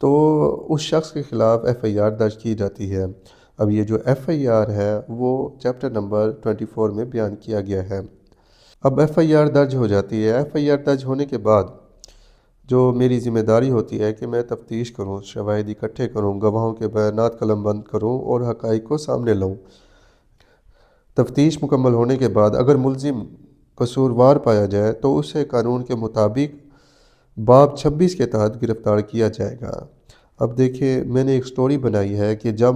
تو اس شخص کے خلاف ایف آئی آر درج کی جاتی ہے۔ اب یہ جو ایف آئی آر ہے وہ چیپٹر نمبر 24 میں بیان کیا گیا ہے۔ اب ایف آئی آر درج ہو جاتی ہے۔ ایف آئی آر درج ہونے کے بعد جو میری ذمہ داری ہوتی ہے کہ میں تفتیش کروں، شواہد اکٹھے کروں، گواہوں کے بیانات قلم بند کروں اور حقائق کو سامنے لاؤں۔ تفتیش مکمل ہونے کے بعد اگر ملزم قصوروار پایا جائے تو اسے قانون کے مطابق باب 26 کے تحت گرفتار کیا جائے گا۔ اب دیکھیں، میں نے ایک سٹوری بنائی ہے کہ جب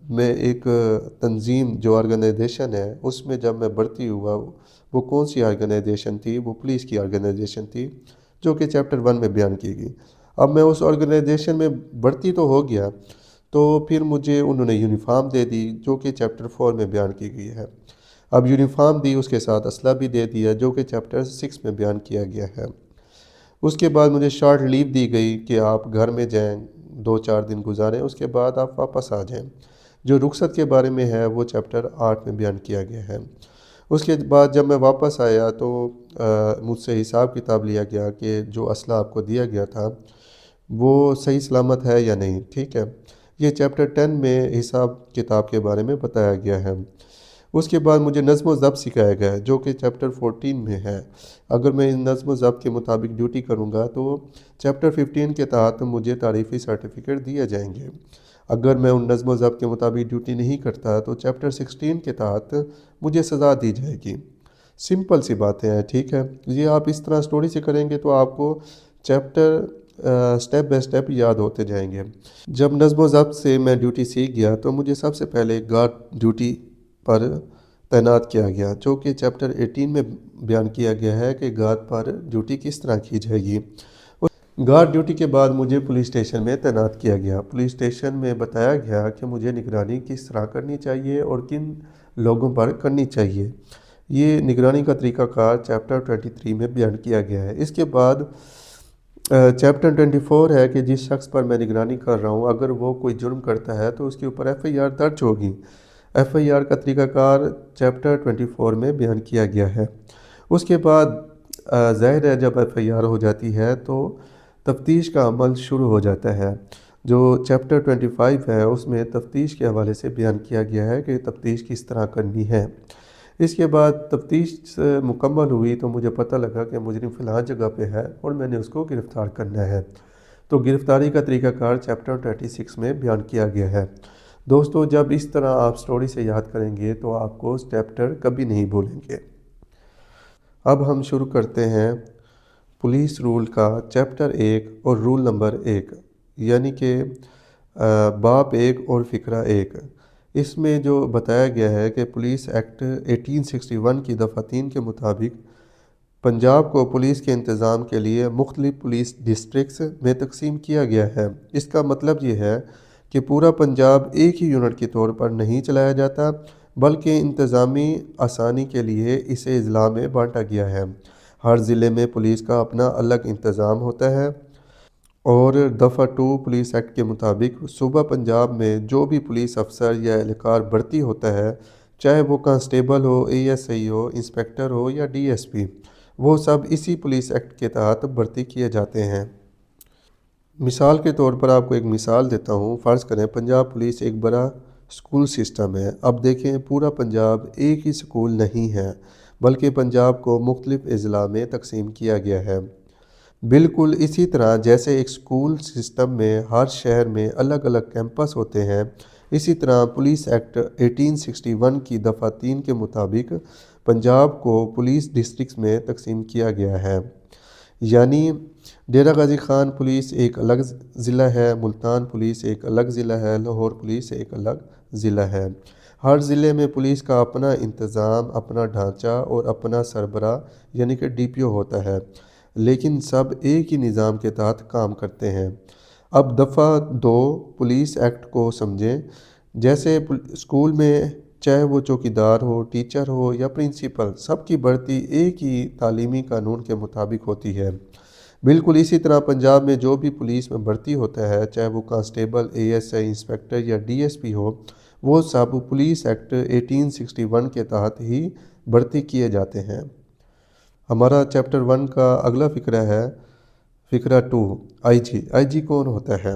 میں ایک تنظیم جو آرگنائزیشن ہے اس میں جب میں بھرتی ہوا، وہ کون سی آرگنائزیشن تھی؟ وہ پولیس کی آرگنائزیشن تھی جو کہ چیپٹر 1 میں بیان کی گئی۔ اب میں اس آرگنائزیشن میں بھرتی تو ہو گیا، تو پھر مجھے انہوں نے یونیفارم دے دی جو کہ چیپٹر 4 میں بیان کی گئی ہے۔ اب یونیفارم دی، اس کے ساتھ اسلحہ بھی دے دیا جو کہ چیپٹر 6 میں بیان کیا گیا ہے۔ اس کے بعد مجھے شارٹ لیو دی گئی کہ آپ گھر میں جائیں، 2-4 دن گزاریں، اس کے بعد آپ واپس آ جائیں۔ جو رخصت کے بارے میں ہے وہ چیپٹر 8 میں بیان کیا گیا ہے۔ اس کے بعد جب میں واپس آیا تو مجھ سے حساب کتاب لیا گیا کہ جو اسلحہ آپ کو دیا گیا تھا وہ صحیح سلامت ہے یا نہیں، ٹھیک ہے۔ یہ چیپٹر 10 میں حساب کتاب کے بارے میں بتایا گیا ہے۔ اس کے بعد مجھے نظم و ضبط سکھایا گیا ہے جو کہ چیپٹر 14 میں ہے۔ اگر میں ان نظم و ضبط کے مطابق ڈیوٹی کروں گا تو چیپٹر 15 کے تحت مجھے تعریفی سرٹیفکیٹ دیے جائیں گے۔ اگر میں ان نظم و ضبط کے مطابق ڈیوٹی نہیں کرتا تو چیپٹر 16 کے تحت مجھے سزا دی جائے گی۔ سمپل سی باتیں ہیں، ٹھیک ہے۔ یہ آپ اس طرح سٹوری سے کریں گے تو آپ کو چیپٹر سٹیپ بائی سٹیپ یاد ہوتے جائیں گے۔ جب نظم و ضبط سے میں ڈیوٹی سیکھ گیا تو مجھے سب سے پہلے گارڈ ڈیوٹی پر تعینات کیا گیا جو کہ چیپٹر 18 میں بیان کیا گیا ہے کہ گارڈ پر ڈیوٹی کس طرح کی جائے گی۔ گارڈ ڈیوٹی کے بعد مجھے پولیس اسٹیشن میں تعینات کیا گیا۔ پولیس اسٹیشن میں بتایا گیا کہ مجھے نگرانی کس طرح کرنی چاہیے اور کن لوگوں پر کرنی چاہیے۔ یہ نگرانی کا طریقہ کار چیپٹر 23 میں بیان کیا گیا ہے۔ اس کے بعد چیپٹر 24 ہے کہ جس شخص پر میں نگرانی کر رہا ہوں اگر وہ کوئی جرم کرتا ہے تو اس کے اوپر ایف آئی آر درج ہوگی۔ ایف آئی آر کا طریقہ کار چیپٹر 24 میں بیان کیا گیا ہے۔ اس کے بعد ظاہر ہے جب ایف آئی آر ہو جاتی ہے تو تفتیش کا عمل شروع ہو جاتا ہے۔ جو چیپٹر 25 ہے اس میں تفتیش کے حوالے سے بیان کیا گیا ہے کہ تفتیش کس طرح کرنی ہے۔ اس کے بعد تفتیش مکمل ہوئی تو مجھے پتہ لگا کہ مجرم فلاں جگہ پہ ہے اور میں نے اس کو گرفتار کرنا ہے۔ تو گرفتاری کا طریقہ کار چیپٹر 26 میں بیان کیا گیا ہے۔ دوستو، جب اس طرح آپ سٹوری سے یاد کریں گے تو آپ کو چیپٹر کبھی نہیں بھولیں گے۔ اب ہم شروع کرتے ہیں پولیس رول کا چیپٹر 1 اور رول نمبر 1، یعنی کہ باب 1 اور فقرہ 1۔ اس میں جو بتایا گیا ہے کہ پولیس ایکٹ 1861 کی دفعہ 3 کے مطابق پنجاب کو پولیس کے انتظام کے لیے مختلف پولیس ڈسٹرکٹس میں تقسیم کیا گیا ہے۔ اس کا مطلب یہ ہے کہ پورا پنجاب ایک ہی یونٹ کے طور پر نہیں چلایا جاتا بلکہ انتظامی آسانی کے لیے اسے اضلاع میں بانٹا گیا ہے۔ ہر ضلع میں پولیس کا اپنا الگ انتظام ہوتا ہے اور دفعہ 2 پولیس ایکٹ کے مطابق صوبہ پنجاب میں جو بھی پولیس افسر یا اہلکار بھرتی ہوتا ہے، چاہے وہ کانسٹیبل ہو، اے ایس آئی ہو، انسپیکٹر ہو یا ڈی ایس پی، وہ سب اسی پولیس ایکٹ کے تحت بھرتی کیے جاتے ہیں۔ مثال کے طور پر آپ کو ایک مثال دیتا ہوں۔ فرض کریں پنجاب پولیس ایک بڑا سکول سسٹم ہے۔ اب دیکھیں، پورا پنجاب ایک ہی سکول نہیں ہے بلکہ پنجاب کو مختلف اضلاع میں تقسیم کیا گیا ہے۔ بالکل اسی طرح جیسے ایک سکول سسٹم میں ہر شہر میں الگ الگ کیمپس ہوتے ہیں، اسی طرح پولیس ایکٹ 1861 کی دفعہ 3 کے مطابق پنجاب کو پولیس ڈسٹرکٹس میں تقسیم کیا گیا ہے۔ یعنی ڈیرہ غازی خان پولیس ایک الگ ضلع ہے، ملتان پولیس ایک الگ ضلع ہے، لاہور پولیس ایک الگ ضلع ہے۔ ہر ضلع میں پولیس کا اپنا انتظام، اپنا ڈھانچہ اور اپنا سربراہ یعنی کہ ڈی پی او ہوتا ہے، لیکن سب ایک ہی نظام کے تحت کام کرتے ہیں۔ اب دفعہ 2 پولیس ایکٹ کو سمجھیں۔ جیسے اسکول میں چاہے وہ چوکیدار ہو، ٹیچر ہو یا پرنسپل، سب کی بھرتی ایک ہی تعلیمی قانون کے مطابق ہوتی ہے۔ بالکل اسی طرح پنجاب میں جو بھی پولیس میں بھرتی ہوتا ہے، چاہے وہ کانسٹیبل، اے ایس آئی، انسپیکٹر یا ڈی ایس پی ہو، وہ سب پولیس ایکٹ 1861 کے تحت ہی بھرتی کیے جاتے ہیں۔ ہمارا چیپٹر 1 کا اگلا فقرہ ہے فقرہ 2، آئی جی۔ آئی جی کون ہوتا ہے؟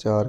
4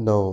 9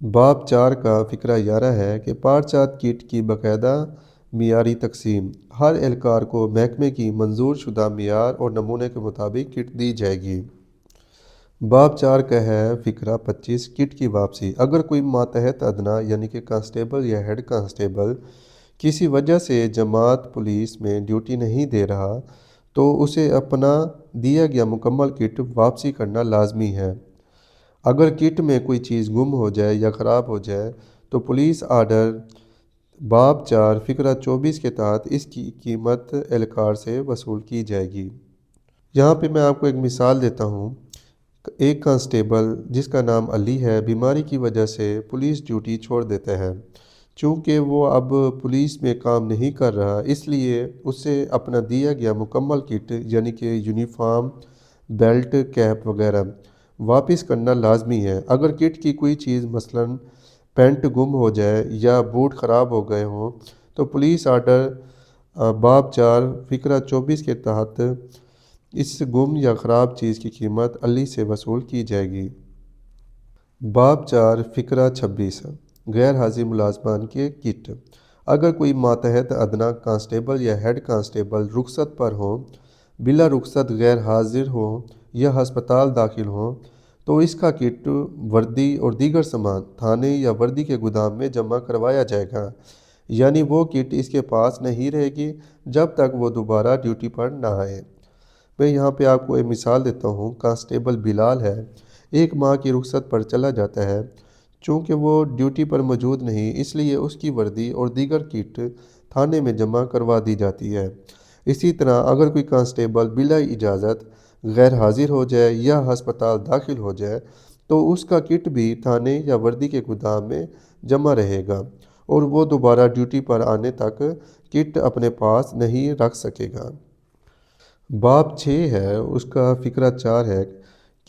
باب 4 کا فقرہ 11 ہے کہ پارچات کٹ کی باقاعدہ معیاری تقسیم۔ ہر اہلکار کو محکمے کی منظور شدہ معیار اور نمونے کے مطابق کٹ دی جائے گی۔ باب 4 کا ہے فقرہ 25 کٹ کی واپسی۔ اگر کوئی ماتحت ادنیٰ یعنی کہ کانسٹیبل یا ہیڈ کانسٹیبل کسی وجہ سے جماعت پولیس میں ڈیوٹی نہیں دے رہا تو اسے اپنا دیا گیا مکمل کٹ واپسی کرنا لازمی ہے۔ اگر کٹ میں کوئی چیز گم ہو جائے یا خراب ہو جائے تو پولیس آرڈر باب 4 فقرہ 24 کے تحت اس کی قیمت اہلکار سے وصول کی جائے گی۔ یہاں پہ میں آپ کو ایک مثال دیتا ہوں۔ ایک کانسٹیبل جس کا نام علی ہے بیماری کی وجہ سے پولیس ڈیوٹی چھوڑ دیتا ہے۔ چونکہ وہ اب پولیس میں کام نہیں کر رہا اس لیے اسے اپنا دیا گیا مکمل کٹ یعنی کہ یونیفارم، بیلٹ، کیپ وغیرہ واپس کرنا لازمی ہے۔ اگر کٹ کی کوئی چیز مثلاً پینٹ گم ہو جائے یا بوٹ خراب ہو گئے ہوں تو پولیس آرڈر باب 4 فقرہ 24 کے تحت اس گم یا خراب چیز کی قیمت علی سے وصول کی جائے گی۔ باب 4 فقرہ 26 غیر حاضر ملازمان کے کٹ۔ اگر کوئی ماتحت ادنیٰ کانسٹیبل یا ہیڈ کانسٹیبل رخصت پر ہوں، بلا رخصت غیر حاضر ہوں یا ہسپتال داخل ہوں تو اس کا کٹ، وردی اور دیگر سامان تھانے یا وردی کے گودام میں جمع کروایا جائے گا، یعنی وہ کٹ اس کے پاس نہیں رہے گی جب تک وہ دوبارہ ڈیوٹی پر نہ آئے۔ میں یہاں پہ آپ کو ایک مثال دیتا ہوں۔ کانسٹیبل بلال ہے، 1 ماہ کی رخصت پر چلا جاتا ہے۔ چونکہ وہ ڈیوٹی پر موجود نہیں اس لیے اس کی وردی اور دیگر کٹ تھانے میں جمع کروا دی جاتی ہے۔ اسی طرح اگر کوئی کانسٹیبل بلا اجازت غیر حاضر ہو جائے یا ہسپتال داخل ہو جائے تو اس کا کٹ بھی تھانے یا وردی کے گودام میں جمع رہے گا اور وہ دوبارہ ڈیوٹی پر آنے تک کٹ اپنے پاس نہیں رکھ سکے گا۔ باب 6 ہے، اس کا فقرہ 4 ہے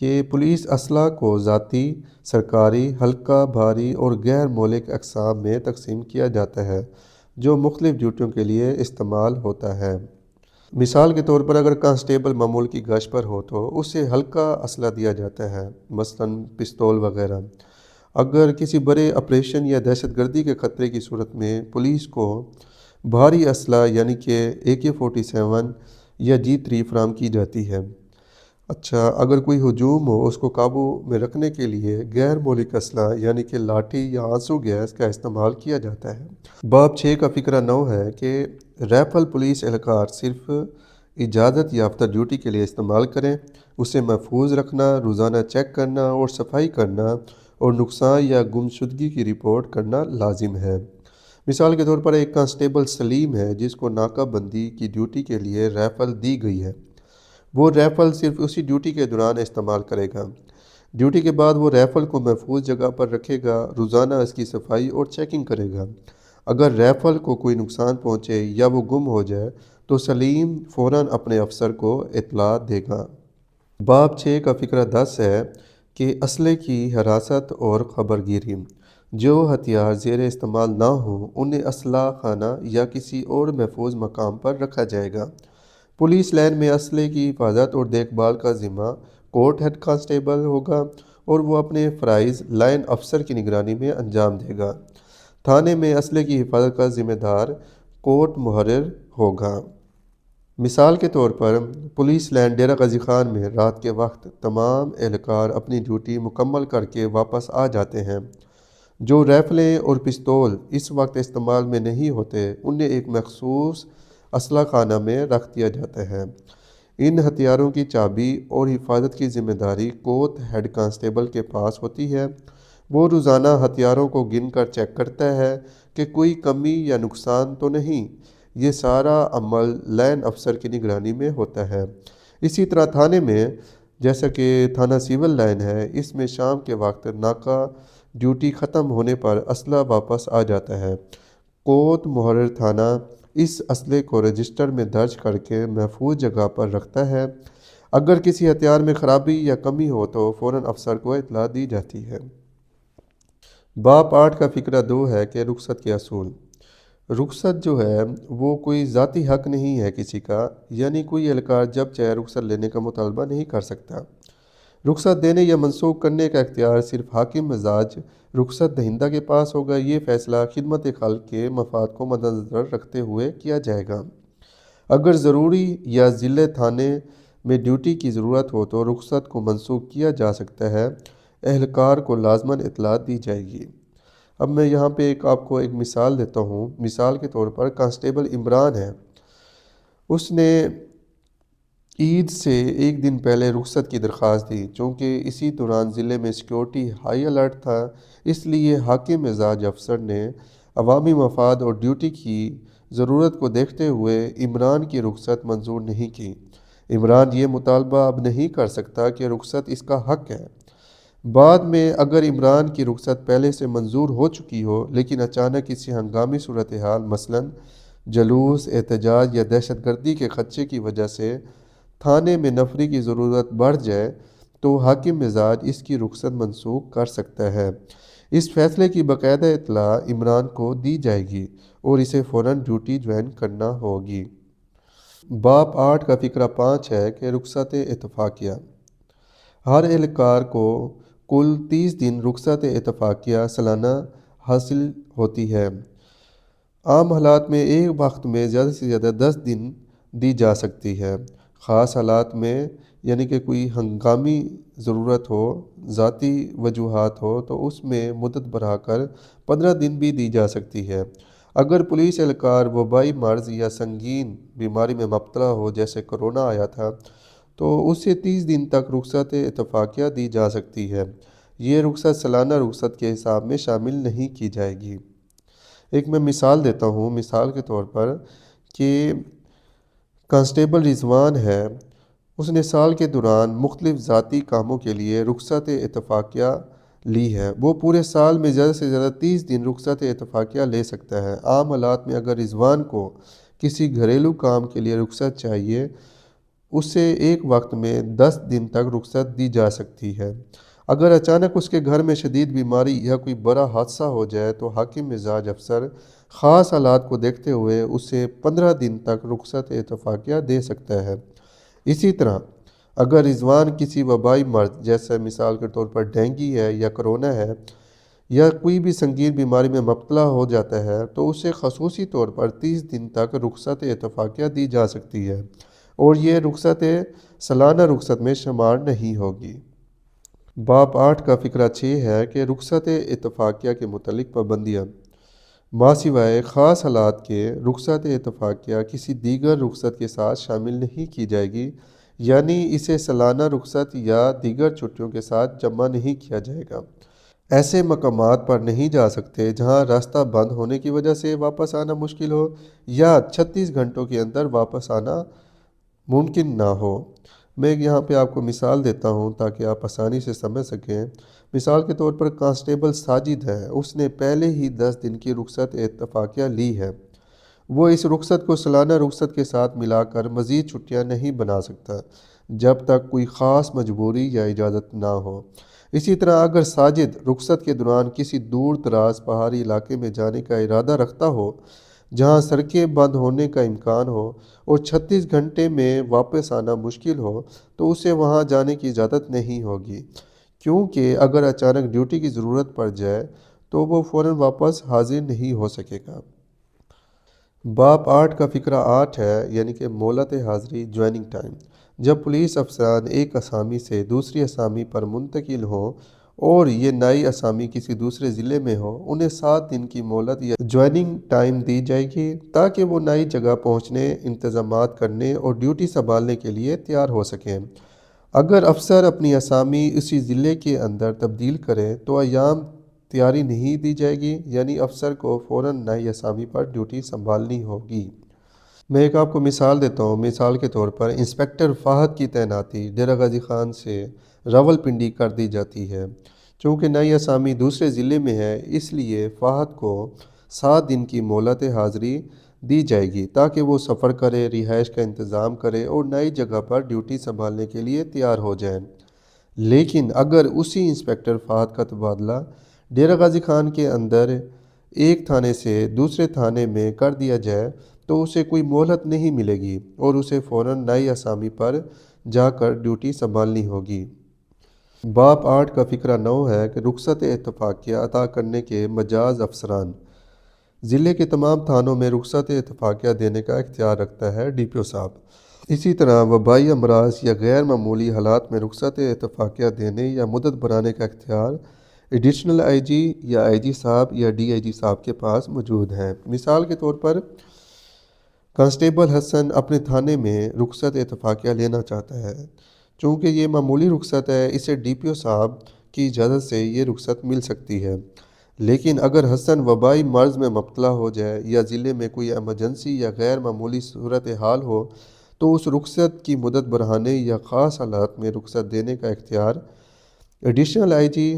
کہ پولیس اسلحہ کو ذاتی، سرکاری، ہلکا، بھاری اور غیر مہلک اقسام میں تقسیم کیا جاتا ہے جو مختلف ڈیوٹیوں کے لیے استعمال ہوتا ہے۔ مثال کے طور پر اگر کانسٹیبل معمول کی گشت پر ہو تو اسے ہلکا اسلحہ دیا جاتا ہے، مثلاً پستول وغیرہ۔ اگر کسی بڑے آپریشن یا دہشت گردی کے خطرے کی صورت میں پولیس کو بھاری اسلحہ یعنی کہ AK-47 یا G3 فراہم کی جاتی ہے۔ اچھا، اگر کوئی ہجوم ہو اس کو قابو میں رکھنے کے لیے غیر مہلک اسلحہ یعنی کہ لاٹھی یا آنسو گیس کا استعمال کیا جاتا ہے۔ باب 6 کا فقرہ 9 ہے کہ رائفل پولیس اہلکار صرف اجازت یافتہ ڈیوٹی کے لیے استعمال کریں، اسے محفوظ رکھنا، روزانہ چیک کرنا اور صفائی کرنا اور نقصان یا گمشدگی کی رپورٹ کرنا لازم ہے۔ مثال کے طور پر ایک کانسٹیبل سلیم ہے جس کو ناکہ بندی کی ڈیوٹی کے لیے رائفل دی گئی ہے۔ وہ رائفل صرف اسی ڈیوٹی کے دوران استعمال کرے گا۔ ڈیوٹی کے بعد وہ رائفل کو محفوظ جگہ پر رکھے گا، روزانہ اس کی صفائی اور چیکنگ کرے گا۔ اگر رائفل کو کوئی نقصان پہنچے یا وہ گم ہو جائے تو سلیم فوراً اپنے افسر کو اطلاع دے گا۔ باب 6 کا فقرہ 10 ہے کہ اسلحے کی حراست اور خبر گیری۔ جو ہتھیار زیر استعمال نہ ہوں انہیں اسلحہ خانہ یا کسی اور محفوظ مقام پر رکھا جائے گا۔ پولیس لائن میں اسلحے کی حفاظت اور دیکھ بھال کا ذمہ کورٹ ہیڈ کانسٹیبل ہوگا اور وہ اپنے فرائض لائن افسر کی نگرانی میں انجام دے گا۔ تھانے میں اسلحے کی حفاظت کا ذمہ دار کورٹ محرر ہوگا۔ مثال کے طور پر پولیس لائن ڈیرہ غازی خان میں رات کے وقت تمام اہلکار اپنی ڈیوٹی مکمل کر کے واپس آ جاتے ہیں۔ جو رائفلیں اور پستول اس وقت استعمال میں نہیں ہوتے انہیں ایک مخصوص اسلحہ خانہ میں رکھ دیا جاتا ہے۔ ان ہتھیاروں کی چابی اور حفاظت کی ذمہ داری کوت ہیڈ کانسٹیبل کے پاس ہوتی ہے۔ وہ روزانہ ہتھیاروں کو گن کر چیک کرتا ہے کہ کوئی کمی یا نقصان تو نہیں۔ یہ سارا عمل لائن افسر کی نگرانی میں ہوتا ہے۔ اسی طرح تھانے میں، جیسا کہ تھانہ سول لائن ہے، اس میں شام کے وقت ناکہ ڈیوٹی ختم ہونے پر اسلحہ واپس آ جاتا ہے۔ کوت محرر تھانہ اس اسلحے کو رجسٹر میں درج کر کے محفوظ جگہ پر رکھتا ہے۔ اگر کسی ہتھیار میں خرابی یا کمی ہو تو فوراً افسر کو اطلاع دی جاتی ہے۔ باب 8 کا فقرہ 2 ہے کہ رخصت کے اصول۔ رخصت جو ہے وہ کوئی ذاتی حق نہیں ہے کسی کا، یعنی کوئی اہلکار جب چاہے رخصت لینے کا مطالبہ نہیں کر سکتا۔ رخصت دینے یا منسوخ کرنے کا اختیار صرف حاکم مزاج رخصت دہندہ کے پاس ہوگا۔ یہ فیصلہ خدمت خلق کے مفاد کو مدنظر رکھتے ہوئے کیا جائے گا۔ اگر ضروری یا ضلع تھانے میں ڈیوٹی کی ضرورت ہو تو رخصت کو منسوخ کیا جا سکتا ہے۔ اہلکار کو لازماً اطلاع دی جائے گی۔ اب میں یہاں پہ آپ کو ایک مثال دیتا ہوں۔ مثال کے طور پر کانسٹیبل عمران ہے، اس نے عید سے ایک دن پہلے رخصت کی درخواست دی۔ چونکہ اسی دوران ضلع میں سیکیورٹی ہائی الرٹ تھا، اس لیے حاکم مزاج افسر نے عوامی مفاد اور ڈیوٹی کی ضرورت کو دیکھتے ہوئے عمران کی رخصت منظور نہیں کی۔ عمران یہ مطالبہ اب نہیں کر سکتا کہ رخصت اس کا حق ہے۔ بعد میں اگر عمران کی رخصت پہلے سے منظور ہو چکی ہو لیکن اچانک کسی ہنگامی صورتحال مثلاً جلوس، احتجاج یا دہشت گردی کے خدشے کی وجہ سے تھانے میں نفری کی ضرورت بڑھ جائے تو حاکم مزاج اس کی رخصت منسوخ کر سکتا ہے۔ اس فیصلے کی باقاعدہ اطلاع عمران کو دی جائے گی اور اسے فوراً ڈیوٹی جوائن کرنا ہوگی۔ باب 8 کا فقرہ 5 ہے کہ رخصت اتفاقیہ۔ ہر اہلکار کو کل 30 دن رخصت اتفاقیہ سالانہ حاصل ہوتی ہے۔ عام حالات میں ایک وقت میں زیادہ سے زیادہ 10 دن دی جا سکتی ہے۔ خاص حالات میں یعنی کہ کوئی ہنگامی ضرورت ہو، ذاتی وجوہات ہو تو اس میں مدت بڑھا کر 15 دن بھی دی جا سکتی ہے۔ اگر پولیس اہلکار وبائی مرض یا سنگین بیماری میں مبتلا ہو جیسے کرونا آیا تھا تو اسے 30 دن تک رخصت اتفاقیہ دی جا سکتی ہے۔ یہ رخصت سالانہ رخصت کے حساب میں شامل نہیں کی جائے گی۔ ایک میں مثال دیتا ہوں۔ مثال کے طور پر کہ کانسٹیبل رضوان ہے، اس نے سال کے دوران مختلف ذاتی کاموں کے لیے رخصت اتفاقیہ لی ہے۔ وہ پورے سال میں زیادہ سے زیادہ 30 دن رخصت اتفاقیہ لے سکتا ہے۔ عام حالات میں اگر رضوان کو کسی گھریلو کام کے لیے رخصت چاہیے، اسے ایک وقت میں 10 دن تک رخصت دی جا سکتی ہے۔ اگر اچانک اس کے گھر میں شدید بیماری یا کوئی بڑا حادثہ ہو جائے تو حاکم مزاج افسر خاص حالات کو دیکھتے ہوئے اسے 15 دن تک رخصت اتفاقیہ دے سکتا ہے۔ اسی طرح اگر رضوان کسی وبائی مرض جیسے مثال کے طور پر ڈینگی ہے یا کرونا ہے یا کوئی بھی سنگین بیماری میں مبتلا ہو جاتا ہے تو اسے خصوصی طور پر 30 دن تک رخصت اتفاقیہ دی جا سکتی ہے اور یہ رخصت سالانہ رخصت میں شمار نہیں ہوگی۔ باب 8 کا فقرہ 6 ہے کہ رخصت اتفاقیہ کے متعلق پابندیاں۔ ماسوائے خاص حالات کے رخصت اتفاقیہ کسی دیگر رخصت کے ساتھ شامل نہیں کی جائے گی، یعنی اسے سالانہ رخصت یا دیگر چھٹیوں کے ساتھ جمع نہیں کیا جائے گا۔ ایسے مقامات پر نہیں جا سکتے جہاں راستہ بند ہونے کی وجہ سے واپس آنا مشکل ہو یا 36 گھنٹوں کے اندر واپس آنا ممکن نہ ہو۔ میں یہاں پہ آپ کو مثال دیتا ہوں تاکہ آپ آسانی سے سمجھ سکیں۔ مثال کے طور پر کانسٹیبل ساجد ہے، اس نے پہلے ہی 10 دن کی رخصت اتفاقیہ لی ہے۔ وہ اس رخصت کو سالانہ رخصت کے ساتھ ملا کر مزید چھٹیاں نہیں بنا سکتا جب تک کوئی خاص مجبوری یا اجازت نہ ہو۔ اسی طرح اگر ساجد رخصت کے دوران کسی دور دراز پہاڑی علاقے میں جانے کا ارادہ رکھتا ہو جہاں سڑکیں بند ہونے کا امکان ہو اور 36 گھنٹے میں واپس آنا مشکل ہو تو اسے وہاں جانے کی اجازت نہیں ہوگی، کیونکہ اگر اچانک ڈیوٹی کی ضرورت پڑ جائے تو وہ فوراً واپس حاضر نہیں ہو سکے گا۔ باب 8 کا فقرہ 8 ہے یعنی کہ مہلت حاضری جوائننگ ٹائم۔ جب پولیس افسران ایک اسامی سے دوسری اسامی پر منتقل ہوں اور یہ نئی اسامی کسی دوسرے ضلع میں ہو، انہیں 7 دن کی مہلت یا جوائننگ ٹائم دی جائے گی تاکہ وہ نئی جگہ پہنچنے، انتظامات کرنے اور ڈیوٹی سنبھالنے کے لیے تیار ہو سکیں۔ اگر افسر اپنی اسامی اسی ضلع کے اندر تبدیل کرے تو ایام تیاری نہیں دی جائے گی، یعنی افسر کو فوراً نئی اسامی پر ڈیوٹی سنبھالنی ہوگی۔ میں ایک آپ کو مثال دیتا ہوں۔ مثال کے طور پر انسپکٹر فہد کی تعیناتی ڈیرہ غازی خان سے راولپنڈی کر دی جاتی ہے۔ چونکہ نئی اسامی دوسرے ضلع میں ہے اس لیے فہد کو 7 دن کی مہلت حاضری دی جائے گی تاکہ وہ سفر کرے، رہائش کا انتظام کرے اور نئی جگہ پر ڈیوٹی سنبھالنے کے لیے تیار ہو جائیں۔ لیکن اگر اسی انسپکٹر فہد کا تبادلہ ڈیرہ غازی خان کے اندر ایک تھانے سے دوسرے تھانے میں کر دیا جائے تو اسے کوئی مہلت نہیں ملے گی اور اسے فوراً نئی اسامی پر جا کر ڈیوٹی سنبھالنی ہوگی۔ باب 8 کا فقرہ 9 ہے کہ رخصت اتفاقیہ عطا کرنے کے مجاز افسران ضلع کے تمام تھانوں میں رخصت اتفاقیہ دینے کا اختیار رکھتا ہے ڈی پی او صاحب۔ اسی طرح وبائی امراض یا غیر معمولی حالات میں رخصت اتفاقیہ دینے یا مدت بڑھانے کا اختیار ایڈیشنل آئی جی یا آئی جی صاحب یا ڈی آئی جی صاحب کے پاس موجود ہیں۔ مثال کے طور پر کانسٹیبل حسن اپنے تھانے میں رخصت اتفاقیہ لینا چاہتا ہے۔ چونکہ یہ معمولی رخصت ہے، اسے ڈی پی او صاحب کی اجازت سے یہ رخصت مل سکتی ہے۔ لیکن اگر حسن وبائی مرض میں مبتلا ہو جائے یا ضلع میں کوئی ایمرجنسی یا غیر معمولی صورتحال ہو تو اس رخصت کی مدت بڑھانے یا خاص حالات میں رخصت دینے کا اختیار ایڈیشنل آئی جی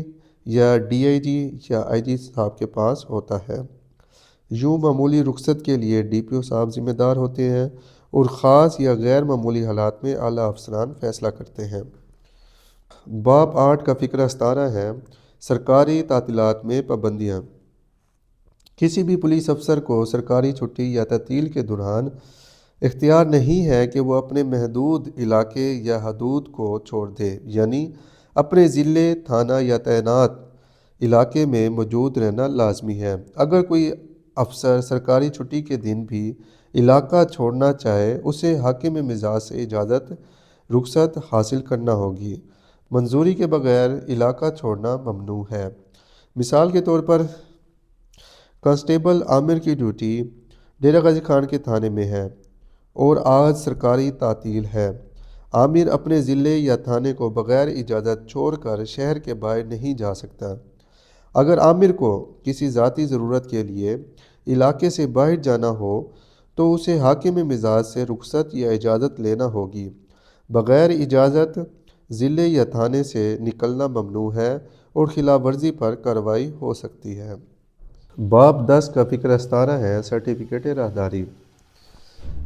یا ڈی آئی جی یا آئی جی صاحب کے پاس ہوتا ہے۔ یوں معمولی رخصت کے لیے ڈی پی او صاحب ذمہ دار ہوتے ہیں اور خاص یا غیر معمولی حالات میں اعلیٰ افسران فیصلہ کرتے ہیں۔ باب 8 کا فقرہ 17 ہے سرکاری تعطیلات میں پابندیاں۔ کسی بھی پولیس افسر کو سرکاری چھٹی یا تعطیل کے دوران اختیار نہیں ہے کہ وہ اپنے محدود علاقے یا حدود کو چھوڑ دے، یعنی اپنے ضلع، تھانہ یا تعینات علاقے میں موجود رہنا لازمی ہے۔ اگر کوئی افسر سرکاری چھٹی کے دن بھی علاقہ چھوڑنا چاہے، اسے حاکم مزاج سے اجازت رخصت حاصل کرنا ہوگی۔ منظوری کے بغیر علاقہ چھوڑنا ممنوع ہے۔ مثال کے طور پر کانسٹیبل عامر کی ڈیوٹی ڈیرہ غازی خان کے تھانے میں ہے اور آج سرکاری تعطیل ہے۔ عامر اپنے ضلع یا تھانے کو بغیر اجازت چھوڑ کر شہر کے باہر نہیں جا سکتا۔ اگر عامر کو کسی ذاتی ضرورت کے لیے علاقے سے باہر جانا ہو تو اسے حاکم مزاج سے رخصت یا اجازت لینا ہوگی۔ بغیر اجازت ضلع یا تھانے سے نکلنا ممنوع ہے اور خلاف ورزی پر کارروائی ہو سکتی ہے۔ باب 10 کا فقرہ 17 ہے سرٹیفکیٹ راہداری۔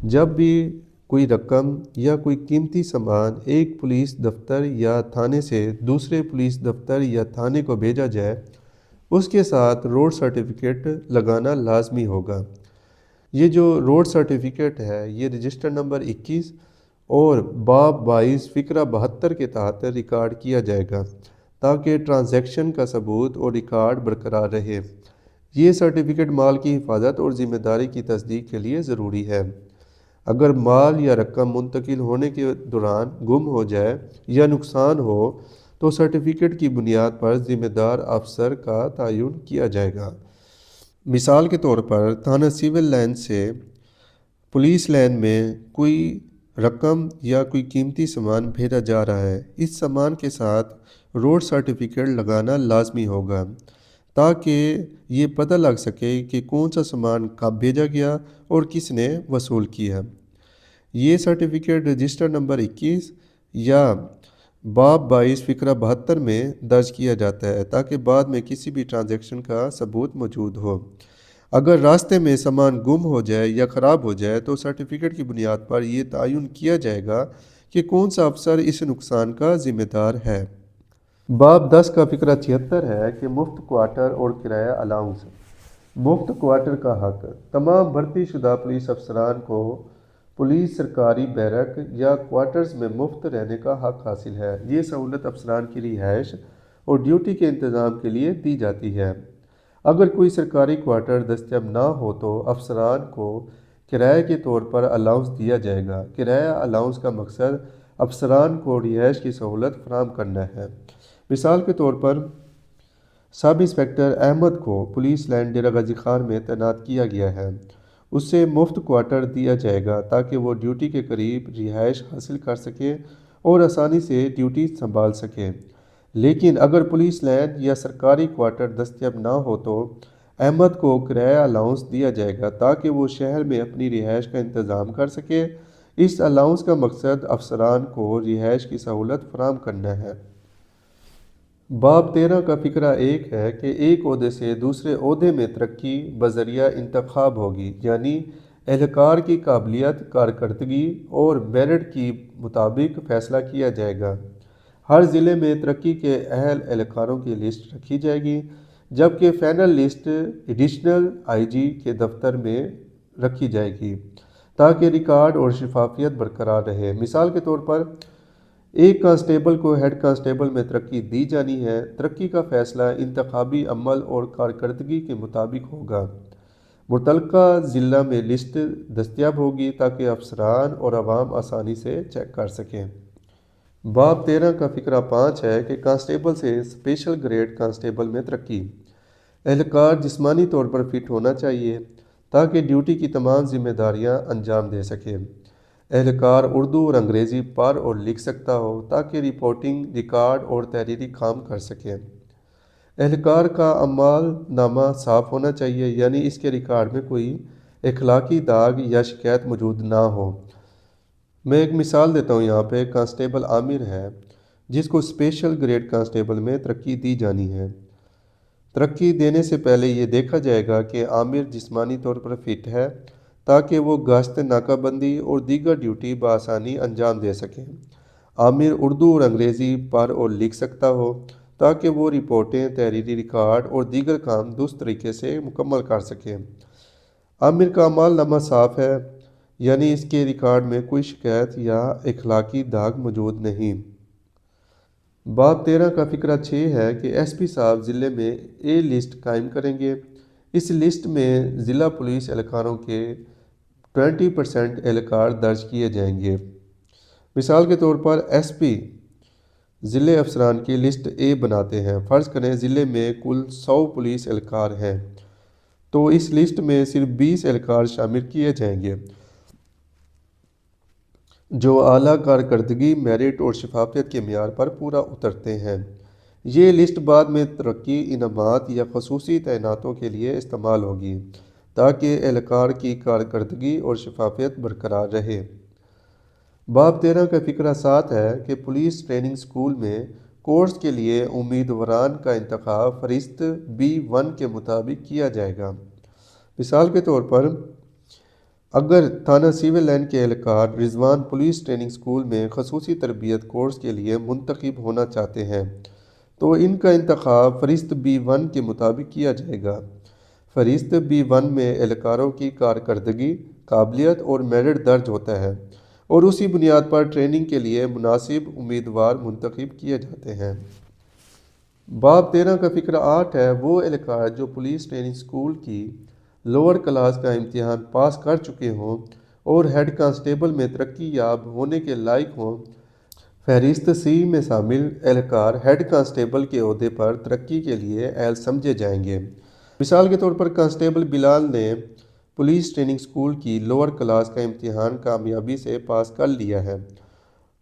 جب بھی کوئی رقم یا کوئی قیمتی سامان ایک پولیس دفتر یا تھانے سے دوسرے پولیس دفتر یا تھانے کو بھیجا جائے، اس کے ساتھ روڈ سرٹیفکیٹ لگانا لازمی ہوگا۔ یہ جو روڈ سرٹیفکیٹ ہے یہ رجسٹر نمبر 21 اور باب 22 فقرہ 72 کے تحت ریکارڈ کیا جائے گا تاکہ ٹرانزیکشن کا ثبوت اور ریکارڈ برقرار رہے۔ یہ سرٹیفکیٹ مال کی حفاظت اور ذمہ داری کی تصدیق کے لیے ضروری ہے۔ اگر مال یا رقم منتقل ہونے کے دوران گم ہو جائے یا نقصان ہو تو سرٹیفکیٹ کی بنیاد پر ذمہ دار افسر کا تعین کیا جائے گا۔ مثال کے طور پر تھانہ سول لائن سے پولیس لائن میں کوئی رقم یا کوئی قیمتی سامان بھیجا جا رہا ہے، اس سامان کے ساتھ روڈ سرٹیفکیٹ لگانا لازمی ہوگا تاکہ یہ پتہ لگ سکے کہ کون سا سامان کب بھیجا گیا اور کس نے وصول کیا۔ یہ سرٹیفکیٹ رجسٹر نمبر 21 یا باب 22 فقرہ 72 میں درج کیا جاتا ہے تاکہ بعد میں کسی بھی ٹرانزیکشن کا ثبوت موجود ہو۔ اگر راستے میں سامان گم ہو جائے یا خراب ہو جائے تو سرٹیفکیٹ کی بنیاد پر یہ تعین کیا جائے گا کہ کون سا افسر اس نقصان کا ذمہ دار ہے۔ باب 10 کا فقرہ 76 ہے کہ مفت کوارٹر اور کرایہ الاؤنس۔ مفت کوارٹر کا حق۔ تمام بھرتی شدہ پولیس افسران کو پولیس سرکاری بیرک یا کوارٹرز میں مفت رہنے کا حق حاصل ہے۔ یہ سہولت افسران کی رہائش اور ڈیوٹی کے انتظام کے لیے دی جاتی ہے۔ اگر کوئی سرکاری کوارٹر دستیاب نہ ہو تو افسران کو کرایہ کے طور پر الاؤنس دیا جائے گا۔ کرایہ الاؤنس کا مقصد افسران کو رہائش کی سہولت فراہم کرنا ہے۔ مثال کے طور پر سب انسپکٹر احمد کو پولیس لائن ڈیرہ غازی خان میں تعینات کیا گیا ہے، اسے مفت کوارٹر دیا جائے گا تاکہ وہ ڈیوٹی کے قریب رہائش حاصل کر سکے اور آسانی سے ڈیوٹی سنبھال سکے۔ لیکن اگر پولیس لائن یا سرکاری کوارٹر دستیاب نہ ہو تو احمد کو کرایہ الاؤنس دیا جائے گا تاکہ وہ شہر میں اپنی رہائش کا انتظام کر سکے۔ اس الاؤنس کا مقصد افسران کو رہائش کی سہولت فراہم کرنا ہے۔ باب 13 کا فقرہ 1 ہے کہ ایک عہدے سے دوسرے عہدے میں ترقی بذریعہ انتخاب ہوگی، یعنی اہلکار کی قابلیت، کارکردگی اور میرٹ کے مطابق فیصلہ کیا جائے گا۔ ہر ضلع میں ترقی کے اہل اہلکاروں کی لسٹ رکھی جائے گی، جبکہ فائنل لسٹ ایڈیشنل آئی جی کے دفتر میں رکھی جائے گی تاکہ ریکارڈ اور شفافیت برقرار رہے۔ مثال کے طور پر ایک کانسٹیبل کو ہیڈ کانسٹیبل میں ترقی دی جانی ہے۔ ترقی کا فیصلہ انتخابی عمل اور کارکردگی کے مطابق ہوگا۔ متعلقہ ضلع میں لسٹ دستیاب ہوگی تاکہ افسران اور عوام آسانی سے چیک کر سکیں۔ باب 13 کا فقرہ 5 ہے کہ کانسٹیبل سے اسپیشل گریڈ کانسٹیبل میں ترقی۔ اہلکار جسمانی طور پر فٹ ہونا چاہیے تاکہ ڈیوٹی کی تمام ذمہ داریاں انجام دے سکے۔ اہلکار اردو اور انگریزی پڑھ اور لکھ سکتا ہو تاکہ رپورٹنگ، ریکارڈ اور تحریری کام کر سکے۔ اہلکار کا اعمال نامہ صاف ہونا چاہیے، یعنی اس کے ریکارڈ میں کوئی اخلاقی داغ یا شکایت موجود نہ ہو۔ میں ایک مثال دیتا ہوں، یہاں پہ کانسٹیبل عامر ہے جس کو اسپیشل گریڈ کانسٹیبل میں ترقی دی جانی ہے۔ ترقی دینے سے پہلے یہ دیکھا جائے گا کہ عامر جسمانی طور پر فٹ ہے تاکہ وہ گشت، ناکہ بندی اور دیگر ڈیوٹی بآسانی انجام دے سکیں۔ عامر اردو اور انگریزی پڑھ اور لکھ سکتا ہو تاکہ وہ رپورٹیں، تحریری ریکارڈ اور دیگر کام درست طریقے سے مکمل کر سکیں۔ عامر کا اعمال نامہ صاف ہے، یعنی اس کے ریکارڈ میں کوئی شکایت یا اخلاقی داغ موجود نہیں۔ باب 13 کا فقرہ 6 ہے کہ ایس پی صاحب ضلع میں اے لسٹ قائم کریں گے۔ اس لسٹ میں ضلع پولیس اہلکاروں کے 20% اہلکار درج کیے جائیں گے۔ مثال کے طور پر ایس پی ضلع افسران کی لسٹ اے بناتے ہیں۔ فرض کریں ضلع میں کل 100 پولیس اہلکار ہیں تو اس لسٹ میں صرف 20 اہلکار شامل کیے جائیں گے جو اعلیٰ کارکردگی، میرٹ اور شفافیت کے معیار پر پورا اترتے ہیں۔ یہ لسٹ بعد میں ترقی، انعامات یا خصوصی تعیناتوں کے لیے استعمال ہوگی تاکہ اہلکار کی کارکردگی اور شفافیت برقرار رہے۔ باب 13 کا فقرہ 7 ہے کہ پولیس ٹریننگ اسکول میں کورس کے لیے امیدواران کا انتخاب فہرست B1 کے مطابق کیا جائے گا۔ مثال کے طور پر اگر تھانہ سیول لائن کے اہلکار رضوان پولیس ٹریننگ اسکول میں خصوصی تربیت کورس کے لیے منتخب ہونا چاہتے ہیں تو ان کا انتخاب فہرست B1 کے مطابق کیا جائے گا۔ فہرست B1 میں اہلکاروں کی کارکردگی، قابلیت اور میرٹ درج ہوتا ہے اور اسی بنیاد پر ٹریننگ کے لیے مناسب امیدوار منتخب کیے جاتے ہیں۔ باب 13 کا فقرہ 8 ہے وہ اہلکار جو پولیس ٹریننگ اسکول کی لوور کلاس کا امتحان پاس کر چکے ہوں اور ہیڈ کانسٹیبل میں ترقی یاب ہونے کے لائق ہوں۔ فہرست سی میں شامل اہلکار ہیڈ کانسٹیبل کے عہدے پر ترقی کے لیے اہل سمجھے جائیں گے۔ مثال کے طور پر کانسٹیبل بلال نے پولیس ٹریننگ اسکول کی لوور کلاس کا امتحان کامیابی سے پاس کر لیا ہے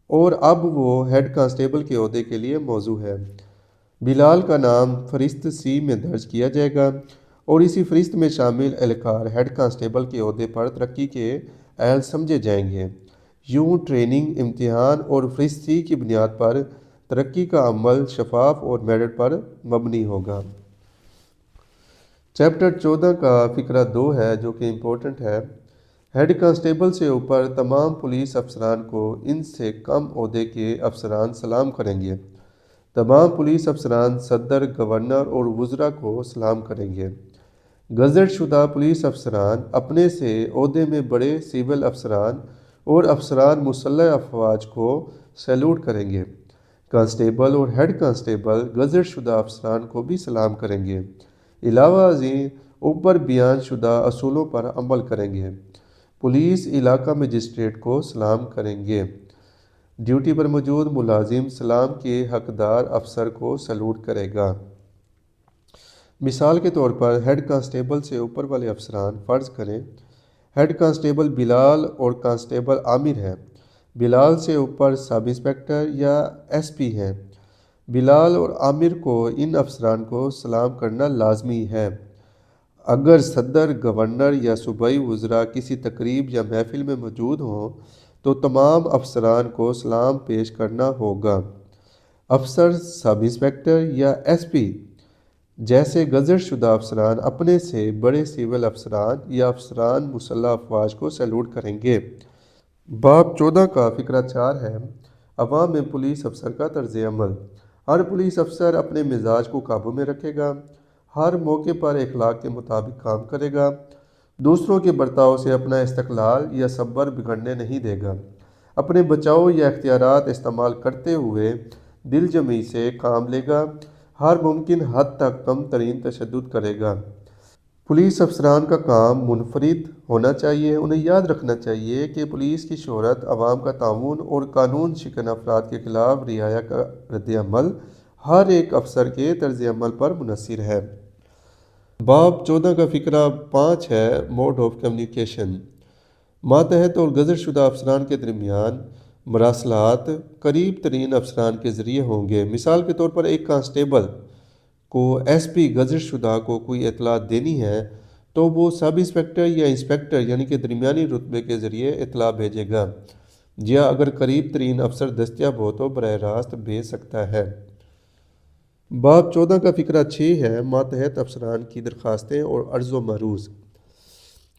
اور اب وہ ہیڈ کانسٹیبل کے عہدے کے لیے موزوں ہے۔ بلال کا نام فہرست سی میں درج کیا جائے گا اور اسی فہرست میں شامل اہلکار ہیڈ کانسٹیبل کے عہدے پر ترقی کے اہل سمجھے جائیں گے۔ یوں ٹریننگ، امتحان اور فہرست سی کی بنیاد پر ترقی کا عمل شفاف اور میرٹ پر مبنی ہوگا۔ چیپٹر 14 کا فقرہ 2 ہے جو کہ امپورٹنٹ ہے۔ ہیڈ کانسٹیبل سے اوپر تمام پولیس افسران کو ان سے کم عہدے کے افسران سلام کریں گے۔ تمام پولیس افسران صدر، گورنر اور وزراء کو سلام کریں گے۔ گزٹ شدہ پولیس افسران اپنے سے عہدے میں بڑے سول افسران اور افسران مسلح افواج کو سیلوٹ کریں گے۔ کانسٹیبل اور ہیڈ کانسٹیبل گزٹ شدہ افسران کو بھی سلام کریں گے۔ علاوہ ازیں اوپر بیان شدہ اصولوں پر عمل کریں گے۔ پولیس علاقہ مجسٹریٹ کو سلام کریں گے۔ ڈیوٹی پر موجود ملازم سلام کے حقدار افسر کو سیلوٹ کرے گا۔ مثال کے طور پر ہیڈ کانسٹیبل سے اوپر والے افسران، فرض کریں ہیڈ کانسٹیبل بلال اور کانسٹیبل عامر ہے۔ بلال سے اوپر سب انسپکٹر یا ایس پی ہیں۔ بلال اور عامر کو ان افسران کو سلام کرنا لازمی ہے۔ اگر صدر، گورنر یا صوبائی وزراء کسی تقریب یا محفل میں موجود ہوں تو تمام افسران کو سلام پیش کرنا ہوگا۔ افسر سب انسپکٹر یا ایس پی جیسے گزٹ شدہ افسران اپنے سے بڑے سول افسران یا افسران مسلح افواج کو سیلوٹ کریں گے۔ باب 14 کا فقرہ 4 ہے عوام میں پولیس افسر کا طرز عمل۔ ہر پولیس افسر اپنے مزاج کو قابو میں رکھے گا، ہر موقع پر اخلاق کے مطابق کام کرے گا، دوسروں کے برتاؤ سے اپنا استقلال یا صبر بگڑنے نہیں دے گا، اپنے بچاؤ یا اختیارات استعمال کرتے ہوئے دل جمعی سے کام لے گا، ہر ممکن حد تک کم ترین تشدد کرے گا۔ پولیس افسران کا کام منفرد ہونا چاہیے۔ انہیں یاد رکھنا چاہیے کہ پولیس کی شہرت، عوام کا تعاون اور قانون شکن افراد کے خلاف رعایا کا رد عمل ہر ایک افسر کے طرز عمل پر منحصر ہے۔ باب 14 کا فقرہ 5 ہے موڈ آف کمیونیکیشن۔ ماتحت اور گزر شدہ افسران کے درمیان مراسلات قریب ترین افسران کے ذریعے ہوں گے۔ مثال کے طور پر ایک کانسٹیبل کو ایس پی گزر شدہ کو کوئی اطلاع دینی ہے تو وہ سب انسپکٹر یا انسپکٹر یعنی کہ درمیانی رتبے کے ذریعے اطلاع بھیجے گا، یا اگر قریب ترین افسر دستیاب ہو تو براہ راست بھیج سکتا ہے۔ باب 14 کا فقرہ 6 ہے ماتحت افسران کی درخواستیں اور عرض و معروض۔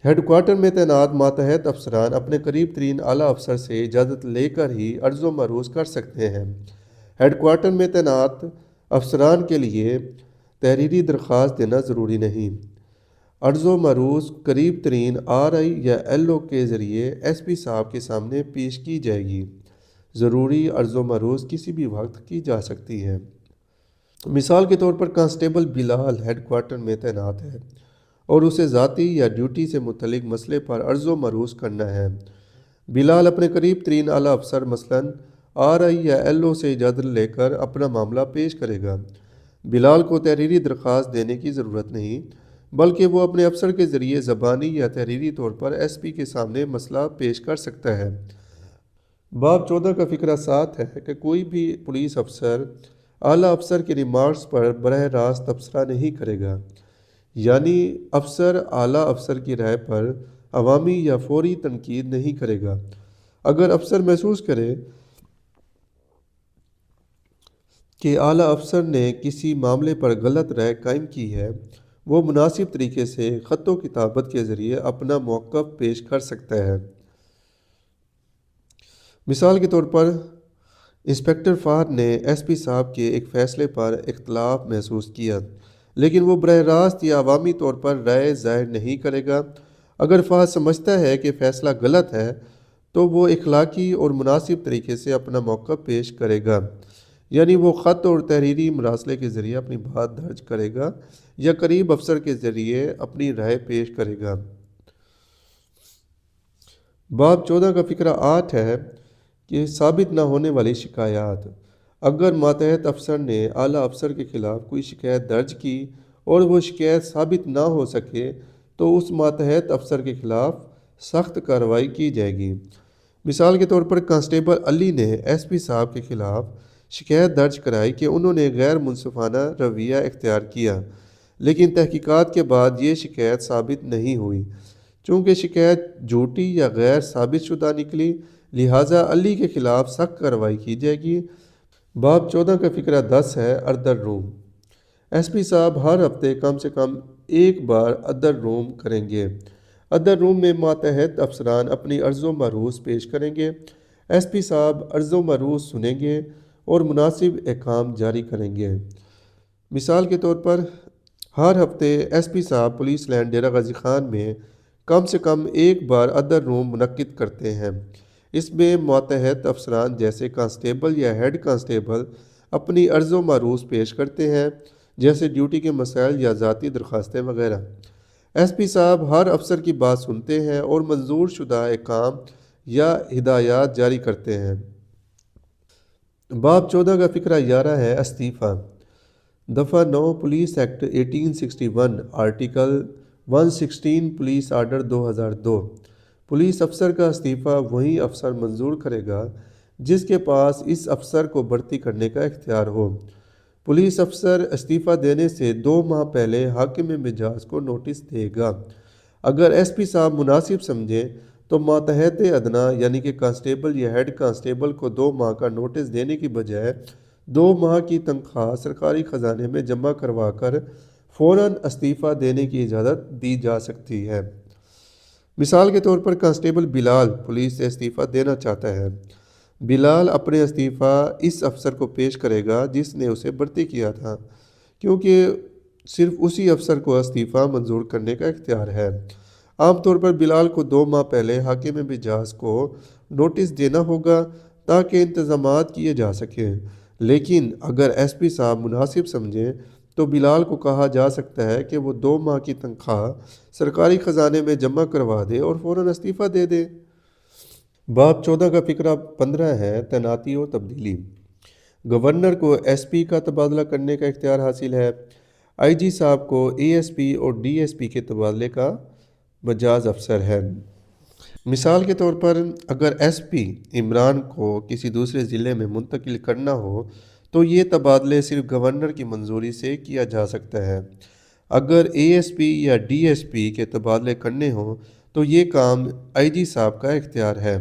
ہیڈ کوارٹر میں تعینات ماتحت افسران اپنے قریب ترین اعلیٰ افسر سے اجازت لے کر ہی عرض و معروض کر سکتے ہیں۔ ہیڈ کوارٹر میں تعینات افسران کے لیے تحریری درخواست دینا ضروری نہیں۔ عرض و معروض قریب ترین آر آئی یا ایل او کے ذریعے ایس پی صاحب کے سامنے پیش کی جائے گی۔ ضروری عرض و معروض کسی بھی وقت کی جا سکتی ہے۔ مثال کے طور پر کانسٹیبل بلال ہیڈ کوارٹر میں تعینات ہے اور اسے ذاتی یا ڈیوٹی سے متعلق مسئلے پر عرض و معروض کرنا ہے۔ بلال اپنے قریب ترین اعلیٰ افسر مثلاً آر آئی یا ایل او سے اجازت لے کر اپنا معاملہ پیش کرے گا۔ بلال کو تحریری درخواست دینے کی ضرورت نہیں، بلکہ وہ اپنے افسر کے ذریعے زبانی یا تحریری طور پر ایس پی کے سامنے مسئلہ پیش کر سکتا ہے۔ باب 14 کا فقرہ 7 ہے کہ کوئی بھی پولیس افسر اعلیٰ افسر کے ریمارکس پر براہ راست تبصرہ نہیں کرے گا، یعنی افسر اعلیٰ افسر کی رائے پر عوامی یا فوری تنقید نہیں کرے گا۔ اگر افسر محسوس کرے کہ اعلیٰ افسر نے کسی معاملے پر غلط رائے قائم کی ہے، وہ مناسب طریقے سے خط و کتابت کے ذریعے اپنا موقف پیش کر سکتا ہے۔ مثال کے طور پر انسپکٹر فہد نے ایس پی صاحب کے ایک فیصلے پر اختلاف محسوس کیا، لیکن وہ براہ راست یا عوامی طور پر رائے ظاہر نہیں کرے گا۔ اگر فہد سمجھتا ہے کہ فیصلہ غلط ہے تو وہ اخلاقی اور مناسب طریقے سے اپنا موقف پیش کرے گا، یعنی وہ خط اور تحریری مراسلے کے ذریعے اپنی بات درج کرے گا یا قریب افسر کے ذریعے اپنی رائے پیش کرے گا۔ باب 14 کا فقرہ 8 ہے کہ ثابت نہ ہونے والی شکایات۔ اگر ماتحت افسر نے اعلیٰ افسر کے خلاف کوئی شکایت درج کی اور وہ شکایت ثابت نہ ہو سکے تو اس ماتحت افسر کے خلاف سخت کارروائی کی جائے گی۔ مثال کے طور پر کانسٹیبل علی نے ایس پی صاحب کے خلاف شکایت درج کرائی کہ انہوں نے غیر منصفانہ رویہ اختیار کیا، لیکن تحقیقات کے بعد یہ شکایت ثابت نہیں ہوئی۔ چونکہ شکایت جھوٹی یا غیر ثابت شدہ نکلی، لہٰذا علی کے خلاف سخت کارروائی کی جائے گی۔ باب 14 کا فقرہ 10 ہے اردر روم۔ ایس پی صاحب ہر ہفتے کم سے کم ایک بار اردر روم کریں گے۔ اردر روم میں ماتحت افسران اپنی عرض و معروض پیش کریں گے۔ ایس پی صاحب عرض و معروض سنیں گے اور مناسب احکام جاری کریں گے۔ مثال کے طور پر ہر ہفتے ایس پی صاحب پولیس لائن ڈیرہ غازی خان میں کم سے کم ایک بار اردر روم منعقد کرتے ہیں۔ اس میں ماتحت افسران جیسے کانسٹیبل یا ہیڈ کانسٹیبل اپنی عرض و معروض پیش کرتے ہیں، جیسے ڈیوٹی کے مسائل یا ذاتی درخواستیں وغیرہ۔ ایس پی صاحب ہر افسر کی بات سنتے ہیں اور منظور شدہ احکام یا ہدایات جاری کرتے ہیں۔ باب 14 کا فقرہ 11 ہے استعفیٰ۔ دفعہ 9 police act 1861 article 116 police order 2002۔ Police افسر کا استعفیٰ وہی افسر منظور کرے گا جس کے پاس اس افسر کو بھرتی کرنے کا اختیار ہو۔ پولیس افسر استعفیٰ دینے سے 2 ماہ پہلے حاکم مجاز کو نوٹس دے گا۔ اگر ایس پی صاحب مناسب سمجھیں تو ماتحت ادنیٰ یعنی کہ کانسٹیبل یا ہیڈ کانسٹیبل کو 2 ماہ کا نوٹس دینے کی بجائے 2 ماہ کی تنخواہ سرکاری خزانے میں جمع کروا کر فوراً استعفیٰ دینے کی اجازت دی جا سکتی ہے۔ مثال کے طور پر کانسٹیبل بلال پولیس سے استعفیٰ دینا چاہتا ہے۔ بلال اپنے استعفیٰ اس افسر کو پیش کرے گا جس نے اسے بھرتی کیا تھا، کیونکہ صرف اسی افسر کو استعفیٰ منظور کرنے کا اختیار ہے۔ عام طور پر بلال کو 2 ماہ پہلے حاکم بجاز کو نوٹس دینا ہوگا تاکہ انتظامات کیے جا سکیں، لیکن اگر ایس پی صاحب مناسب سمجھیں تو بلال کو کہا جا سکتا ہے کہ وہ 2 ماہ کی تنخواہ سرکاری خزانے میں جمع کروا دے اور فوراً استعفیٰ دے دے۔ باب 14 کا فقرہ 15 ہے تعیناتی اور تبدیلی۔ گورنر کو ایس پی کا تبادلہ کرنے کا اختیار حاصل ہے۔ آئی جی صاحب کو اے ایس پی اور ڈی ایس پی کے تبادلے کا مجاز افسر ہے۔ مثال کے طور پر اگر ایس پی عمران کو کسی دوسرے ضلع میں منتقل کرنا ہو تو یہ تبادلے صرف گورنر کی منظوری سے کیا جا سکتا ہے۔ اگر اے ایس پی یا ڈی ایس پی کے تبادلے کرنے ہوں تو یہ کام آئی جی صاحب کا اختیار ہے۔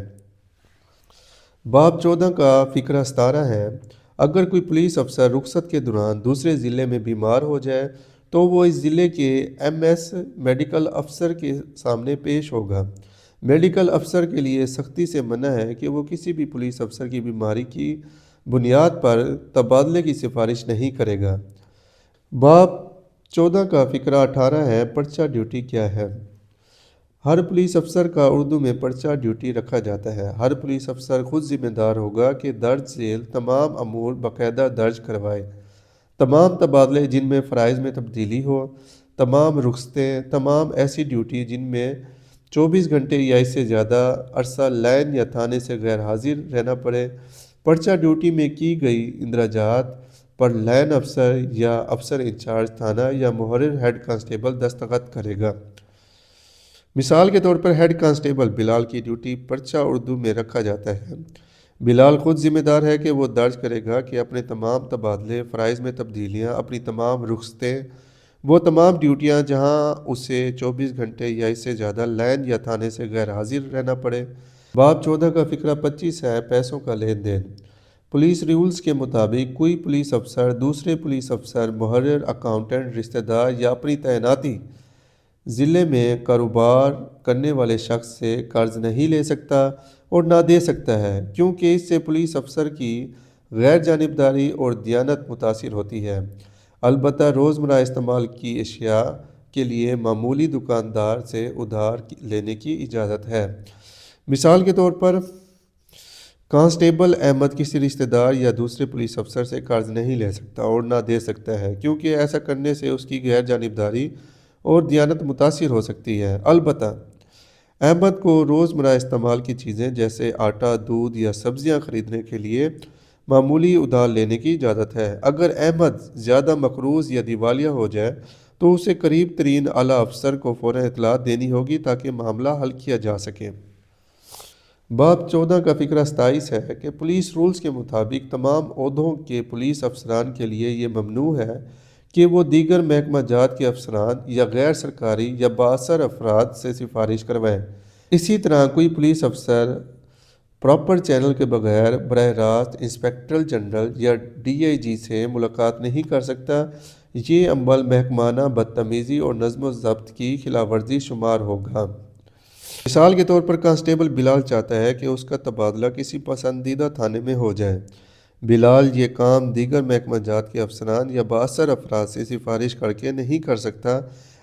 باب 14 کا فقرہ 17 ہے اگر کوئی پولیس افسر رخصت کے دوران دوسرے ضلع میں بیمار ہو جائے تو وہ اس ضلع کے ایم ایس میڈیکل افسر کے سامنے پیش ہوگا۔ میڈیکل افسر کے لیے سختی سے منع ہے کہ وہ کسی بھی پولیس افسر کی بیماری کی بنیاد پر تبادلے کی سفارش نہیں کرے گا۔ باب 14 کا فقرہ 18 ہے پرچہ ڈیوٹی کیا ہے؟ ہر پولیس افسر کا اردو میں پرچہ ڈیوٹی رکھا جاتا ہے۔ ہر پولیس افسر خود ذمہ دار ہوگا کہ درج ذیل تمام امور باقاعدہ درج کروائے۔ تمام تبادلے جن میں فرائض میں تبدیلی ہو، تمام رخصتیں، تمام ایسی ڈیوٹی جن میں 24 گھنٹے یا اس سے زیادہ عرصہ لائن یا تھانے سے غیر حاضر رہنا پڑے، پرچہ ڈیوٹی میں کی گئی اندراجات پر لائن افسر یا افسر انچارج تھانہ یا محرر ہیڈ کانسٹیبل دستخط کرے گا۔ مثال کے طور پر ہیڈ کانسٹیبل بلال کی ڈیوٹی پرچہ اردو میں رکھا جاتا ہے۔ بلال خود ذمہ دار ہے کہ وہ درج کرے گا کہ اپنے تمام تبادلے، فرائض میں تبدیلیاں، اپنی تمام رخصتیں، وہ تمام ڈیوٹیاں جہاں اسے 24 گھنٹے یا اس سے زیادہ لائن یا تھانے سے غیر حاضر رہنا پڑے۔ باب 14 کا فقرہ 25 ہے پیسوں کا لین دین۔ پولیس رولز کے مطابق کوئی پولیس افسر دوسرے پولیس افسر، محرر، اکاؤنٹنٹ، رشتہ دار یا اپنی تعیناتی ضلع میں کاروبار کرنے والے شخص سے قرض نہیں لے سکتا اور نہ دے سکتا ہے، کیونکہ اس سے پولیس افسر کی غیر جانبداری اور دیانت متاثر ہوتی ہے۔ البتہ روزمرہ استعمال کی اشیاء کے لیے معمولی دکاندار سے ادھار لینے کی اجازت ہے۔ مثال کے طور پر کانسٹیبل احمد کسی رشتہ دار یا دوسرے پولیس افسر سے قرض نہیں لے سکتا اور نہ دے سکتا ہے، کیونکہ ایسا کرنے سے اس کی غیر جانبداری اور دیانت متاثر ہو سکتی ہے۔ البتہ احمد کو روزمرہ استعمال کی چیزیں جیسے آٹا، دودھ یا سبزیاں خریدنے کے لیے معمولی ادھار لینے کی اجازت ہے۔ اگر احمد زیادہ مقروض یا دیوالیہ ہو جائے تو اسے قریب ترین اعلیٰ افسر کو فوراً اطلاع دینی ہوگی تاکہ معاملہ حل کیا جا سکے۔ باب 14 کا فقرہ 27 ہے کہ پولیس رولز کے مطابق تمام عہدوں کے پولیس افسران کے لیے یہ ممنوع ہے کہ وہ دیگر محکمہ جات کے افسران یا غیر سرکاری یا بااثر افراد سے سفارش کروائیں۔ اسی طرح کوئی پولیس افسر پراپر چینل کے بغیر براہ راست انسپکٹر جنرل یا ڈی آئی جی سے ملاقات نہیں کر سکتا۔ یہ عمل محکمانہ بدتمیزی اور نظم و ضبط کی خلاف ورزی شمار ہوگا۔ مثال کے طور پر کانسٹیبل بلال چاہتا ہے کہ اس کا تبادلہ کسی پسندیدہ تھانے میں ہو جائے۔ بلال یہ کام دیگر محکمہ جات کے افسران یا بااثر افراد سے سفارش کر کے نہیں کر سکتا۔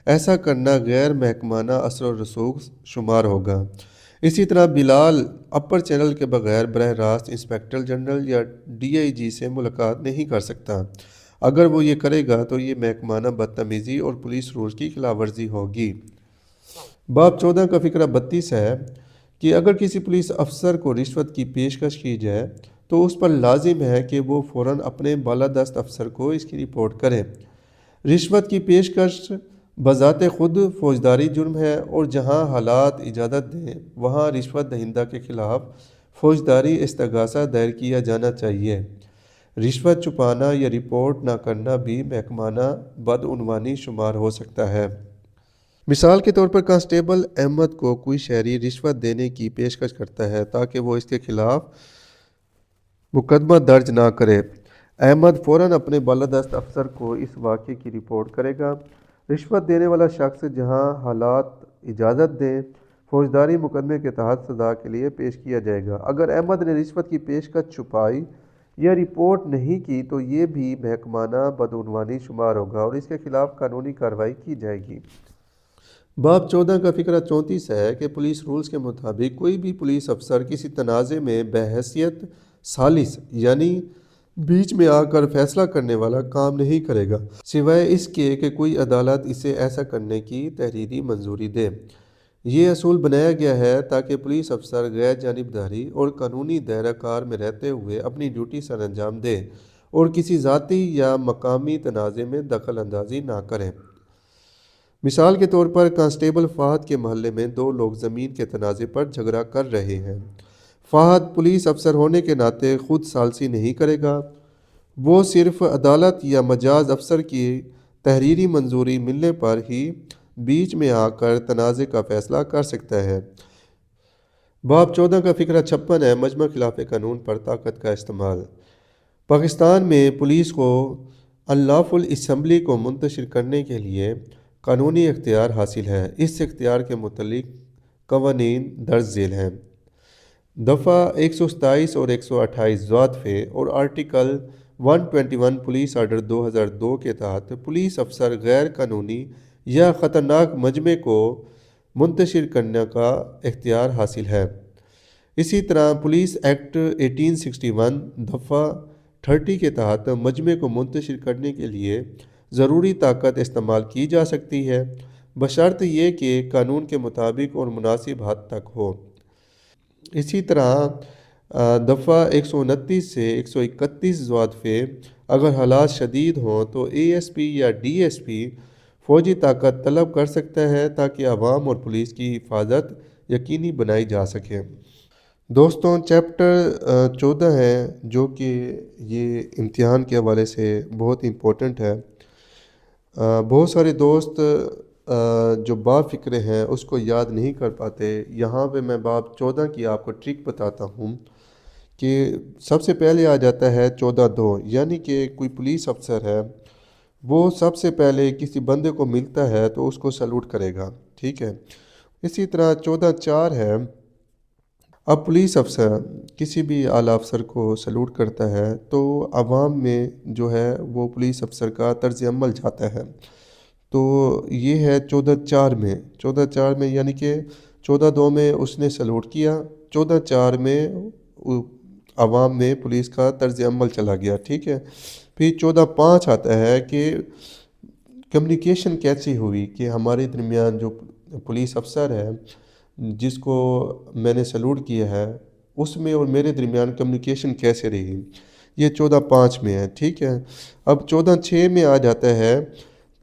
ایسا کرنا غیر محکمانہ اثر و رسوخ شمار ہوگا۔ اسی طرح بلال اپر چینل کے بغیر براہ راست انسپکٹر جنرل یا ڈی آئی جی سے ملاقات نہیں کر سکتا۔ اگر وہ یہ کرے گا تو یہ محکمانہ بدتمیزی اور پولیس رولز کی خلاف ورزی ہوگی۔ باب 14 کا فقرہ 32 ہے کہ اگر کسی پولیس افسر کو رشوت کی پیشکش کی جائے تو اس پر لازم ہے کہ وہ فوراً اپنے بالادست افسر کو اس کی رپورٹ کرے۔ رشوت کی پیشکش بذات خود فوجداری جرم ہے اور جہاں حالات اجازت دیں وہاں رشوت دہندہ کے خلاف فوجداری استغاثہ دائر کیا جانا چاہیے۔ رشوت چھپانا یا رپورٹ نہ کرنا بھی محکمانہ بدعنوانی شمار ہو سکتا ہے۔ مثال کے طور پر کانسٹیبل احمد کو کوئی شہری رشوت دینے کی پیشکش کرتا ہے تاکہ وہ اس کے خلاف مقدمہ درج نہ کرے۔ احمد فوراً اپنے بالادست افسر کو اس واقعے کی رپورٹ کرے گا۔ رشوت دینے والا شخص جہاں حالات اجازت دیں فوجداری مقدمے کے تحت سزا کے لیے پیش کیا جائے گا۔ اگر احمد نے رشوت کی پیشکش چھپائی یا رپورٹ نہیں کی تو یہ بھی محکمانہ بدعنوانی شمار ہوگا اور اس کے خلاف قانونی کارروائی کی جائے گی۔ باب 14 کا فقرہ 34 ہے کہ پولیس رولز کے مطابق کوئی بھی پولیس افسر کسی تنازع میں بحیثیت ثالث یعنی بیچ میں آ کر فیصلہ کرنے والا کام نہیں کرے گا، سوائے اس کے کہ کوئی عدالت اسے ایسا کرنے کی تحریری منظوری دے۔ یہ اصول بنایا گیا ہے تاکہ پولیس افسر غیر جانبداری اور قانونی دائرہ کار میں رہتے ہوئے اپنی ڈیوٹی سر انجام دے اور کسی ذاتی یا مقامی تنازع میں دخل اندازی نہ کریں۔ مثال کے طور پر کانسٹیبل فہد کے محلے میں دو لوگ زمین کے تنازع پر جھگڑا کر رہے ہیں۔ فہد پولیس افسر ہونے کے ناطے خود ثالثی نہیں کرے گا، وہ صرف عدالت یا مجاز افسر کی تحریری منظوری ملنے پر ہی بیچ میں آ کر تنازع کا فیصلہ کر سکتا ہے۔ باب 14 کا فقرہ 56 ہے مجمع خلاف قانون پر طاقت کا استعمال۔ پاکستان میں پولیس کو انلافل اسمبلی کو منتشر کرنے کے لیے قانونی اختیار حاصل ہے۔ اس اختیار کے متعلق قوانین درج ذیل ہیں۔ دفعہ 127 اور 128 ضابط اور آرٹیکل 121 پولیس آرڈر 2002 کے تحت پولیس افسر غیر قانونی یا خطرناک مجمع کو منتشر کرنے کا اختیار حاصل ہے۔ اسی طرح پولیس ایکٹ 1861 دفعہ 30 کے تحت مجمع کو منتشر کرنے کے لیے ضروری طاقت استعمال کی جا سکتی ہے، بشرط یہ کہ قانون کے مطابق اور مناسب حد تک ہو۔ اسی طرح دفعہ 129 سے 131 ضابط اگر حالات شدید ہوں تو اے ایس پی یا ڈی ایس پی فوجی طاقت طلب کر سکتا ہے تاکہ عوام اور پولیس کی حفاظت یقینی بنائی جا سکے۔ دوستوں، چیپٹر 14 ہے جو کہ یہ امتحان کے حوالے سے بہت امپورٹنٹ ہے۔ بہت سارے دوست جو باب فقرے ہیں اس کو یاد نہیں کر پاتے۔ یہاں پہ میں باب 14 کی آپ کو ٹرک بتاتا ہوں کہ سب سے پہلے آ جاتا ہے 14(2) یعنی کہ کوئی پولیس افسر ہے، وہ سب سے پہلے کسی بندے کو ملتا ہے تو اس کو سلوٹ کرے گا، ٹھیک ہے۔ اسی طرح 14(4) ہے، اب پولیس افسر کسی بھی اعلیٰ افسر کو سلوٹ کرتا ہے تو عوام میں جو ہے وہ پولیس افسر کا طرز عمل جاتا ہے۔ تو یہ ہے 14(4) میں 14(4) میں یعنی کہ 14(2) میں اس نے سلوٹ کیا، 14(4) میں عوام میں پولیس کا طرز عمل چلا گیا، ٹھیک ہے۔ پھر 14(5) آتا ہے کہ کمیونیکیشن کیسی ہوئی کہ ہمارے درمیان جو پولیس افسر ہے جس کو میں نے سلوٹ کیا ہے اس میں اور میرے درمیان کمیونیکیشن کیسے رہی، یہ 14(5) میں ہے، ٹھیک ہے۔ اب 14(6) میں آ جاتا ہے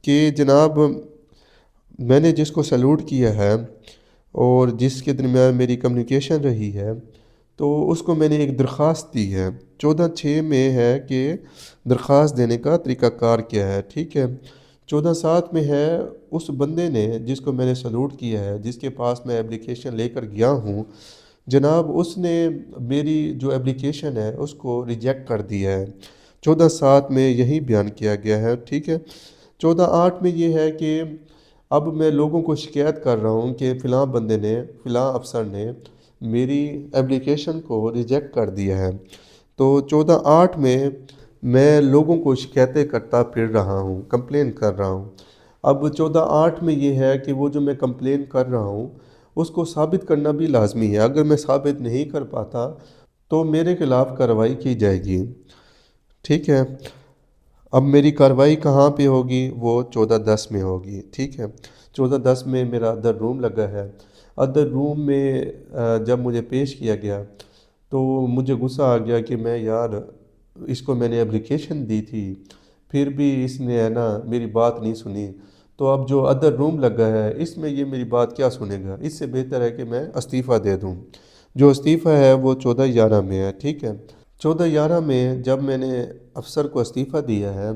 کہ جناب میں نے جس کو سلوٹ کیا ہے اور جس کے درمیان میری کمیونیکیشن رہی ہے تو اس کو میں نے ایک درخواست دی ہے۔ 14(6) میں ہے کہ درخواست دینے کا طریقہ کار کیا ہے، ٹھیک ہے۔ 14(7) میں ہے اس بندے نے جس کو میں نے سلوٹ کیا ہے، جس کے پاس میں اپلیکیشن لے کر گیا ہوں، جناب اس نے میری جو اپلیکیشن ہے اس کو ریجیکٹ کر دیا ہے۔ 14(7) میں یہی بیان کیا گیا ہے، ٹھیک ہے۔ 14(8) میں یہ ہے کہ اب میں لوگوں کو شکایت کر رہا ہوں کہ فلاں بندے نے، فلاں افسر نے میری اپلیکیشن کو ریجیکٹ کر دیا ہے۔ تو 14(8) میں لوگوں کو شکایتیں کرتا پھر رہا ہوں، کمپلین کر رہا ہوں۔ اب 14(8) میں یہ ہے کہ وہ جو میں کمپلین کر رہا ہوں اس کو ثابت کرنا بھی لازمی ہے۔ اگر میں ثابت نہیں کر پاتا تو میرے خلاف کارروائی کی جائے گی، ٹھیک ہے۔ اب میری کارروائی کہاں پہ ہوگی؟ وہ 14(10) میں ہوگی، ٹھیک ہے۔ 14(10) میں میرا ادر روم لگا ہے۔ ادر روم میں جب مجھے پیش کیا گیا تو مجھے غصہ آ گیا کہ یار اس کو میں نے اپلیکیشن دی تھی پھر بھی اس نے ہے نا میری بات نہیں سنی، تو اب جو ادر روم لگا ہے اس میں یہ میری بات کیا سنے گا؟ اس سے بہتر ہے کہ میں استعفیٰ دے دوں۔ جو استعفیٰ ہے وہ 14(11) میں ہے، ٹھیک ہے۔ 14(11) میں جب میں نے افسر کو استعفیٰ دیا ہے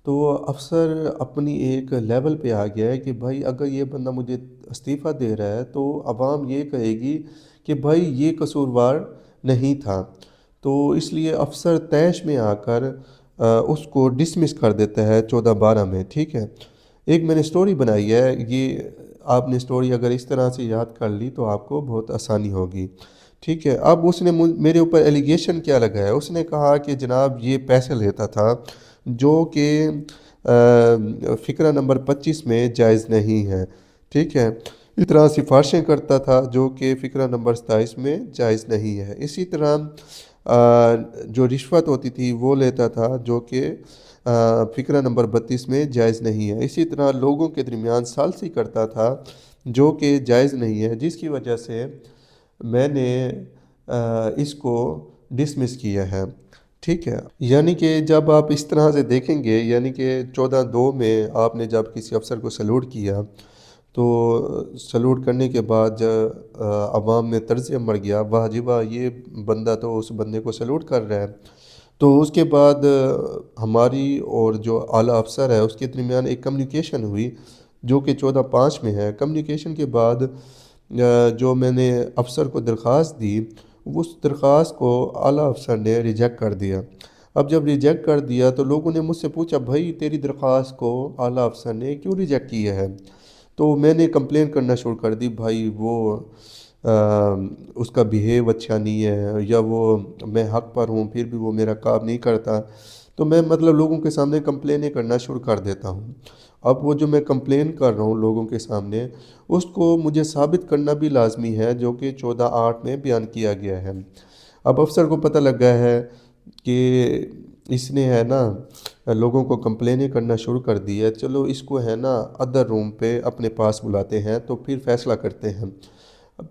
تو افسر اپنی ایک لیول پہ آ گیا ہے کہ بھائی اگر یہ بندہ مجھے استعفیٰ دے رہا ہے تو عوام یہ کہے گی کہ بھائی یہ قصوروار نہیں تھا، تو اس لیے افسر طیش میں آ کر اس کو ڈسمس کر دیتا ہے 14(12) میں، ٹھیک ہے۔ ایک میں نے سٹوری بنائی ہے، یہ آپ نے سٹوری اگر اس طرح سے یاد کر لی تو آپ کو بہت آسانی ہوگی، ٹھیک ہے۔ اب اس نے میرے اوپر ایلیگیشن کیا لگایا، اس نے کہا کہ جناب یہ پیسے لیتا تھا جو کہ فقرہ نمبر 25 میں جائز نہیں ہے، ٹھیک ہے، اس طرح سفارشیں کرتا تھا جو کہ فقرہ نمبر 27 میں جائز نہیں ہے۔ اسی طرح جو رشوت ہوتی تھی وہ لیتا تھا جو کہ فقرہ نمبر 32 میں جائز نہیں ہے۔ اسی طرح لوگوں کے درمیان ثالثی کرتا تھا جو کہ جائز نہیں ہے، جس کی وجہ سے میں نے اس کو ڈسمس کیا ہے۔ ٹھیک ہے، یعنی کہ جب آپ اس طرح سے دیکھیں گے، یعنی کہ 14(2) میں آپ نے جب کسی افسر کو سلوٹ کیا تو سلوٹ کرنے کے بعد عوام میں طرز عمل گیا، واہ جی واہ، یہ بندہ تو اس بندے کو سلوٹ کر رہا ہے۔ تو اس کے بعد ہماری اور جو اعلیٰ افسر ہے اس کے درمیان ایک کمیونیکیشن ہوئی جو کہ 14(5) میں ہے۔ کمیونیکیشن کے بعد جو میں نے افسر کو درخواست دی، اس درخواست کو اعلیٰ افسر نے ریجیکٹ کر دیا۔ اب جب ریجیکٹ کر دیا تو لوگوں نے مجھ سے پوچھا، بھائی تیری درخواست کو اعلیٰ افسر نے کیوں ریجیکٹ کیا ہے؟ تو میں نے کمپلین کرنا شروع کر دی، بھائی وہ اس کا بیہیو اچھا نہیں ہے، یا وہ میں حق پر ہوں پھر بھی وہ میرا کام نہیں کرتا۔ تو میں مطلب لوگوں کے سامنے کمپلینیں کرنا شروع کر دیتا ہوں۔ اب وہ جو میں کمپلین کر رہا ہوں لوگوں کے سامنے، اس کو مجھے ثابت کرنا بھی لازمی ہے جو کہ 14(8) میں بیان کیا گیا ہے۔ اب افسر کو پتہ لگ گیا ہے کہ اس نے ہے نا لوگوں کو کمپلینیں کرنا شروع کر دی ہے، چلو اس کو ہے نا ادر روم پہ اپنے پاس بلاتے ہیں تو پھر فیصلہ کرتے ہیں۔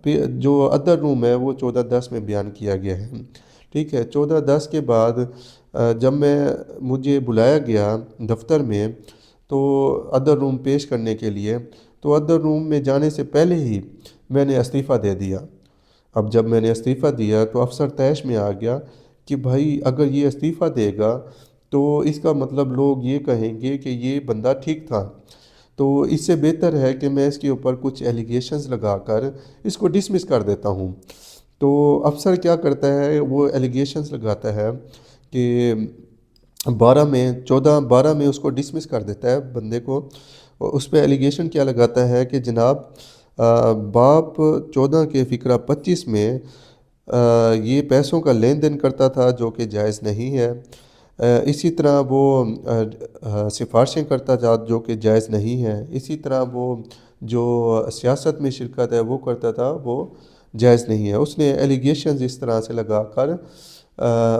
پھر جو ادر روم ہے وہ 14(10) میں بیان کیا گیا ہے۔ ٹھیک ہے، 14(10) کے بعد جب مجھے بلایا گیا دفتر میں تو ادر روم پیش کرنے کے لیے، تو ادر روم میں جانے سے پہلے ہی میں نے استعفیٰ دے دیا۔ اب جب میں نے استعفیٰ دیا تو افسر طیش میں آ گیا کہ بھائی اگر یہ استعفیٰ دے گا تو اس کا مطلب لوگ یہ کہیں گے کہ یہ بندہ ٹھیک تھا، تو اس سے بہتر ہے کہ میں اس کے اوپر کچھ ایلیگیشنز لگا کر اس کو ڈسمس کر دیتا ہوں۔ تو افسر کیا کرتا ہے، وہ ایلیگیشنز لگاتا ہے کہ 12 میں اس کو ڈسمس کر دیتا ہے بندے کو۔ اس پہ ایلیگیشن کیا لگاتا ہے کہ جناب باب 14 کے فقرہ 25 میں یہ پیسوں کا لین دین کرتا تھا جو کہ جائز نہیں ہے۔ اسی طرح وہ سفارشیں کرتا تھا جو کہ جائز نہیں ہے۔ اسی طرح وہ جو سیاست میں شرکت ہے وہ کرتا تھا، وہ جائز نہیں ہے۔ اس نے ایلیگیشنز اس طرح سے لگا کر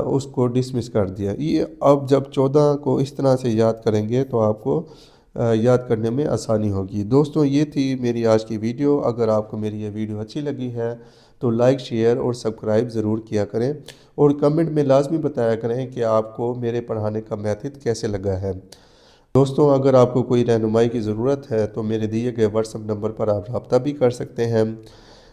اس کو ڈسمس کر دیا۔ یہ اب جب 14 کو اس طرح سے یاد کریں گے تو آپ کو یاد کرنے میں آسانی ہوگی۔ دوستوں، یہ تھی میری آج کی ویڈیو۔ اگر آپ کو میری یہ ویڈیو اچھی لگی ہے تو لائک، شیئر اور سبسکرائب ضرور کیا کریں، اور کمنٹ میں لازمی بتایا کریں کہ آپ کو میرے پڑھانے کا میتھڈ کیسے لگا ہے۔ دوستوں، اگر آپ کو کوئی رہنمائی کی ضرورت ہے تو میرے دیے گئے واٹس ایپ نمبر پر آپ رابطہ بھی کر سکتے ہیں۔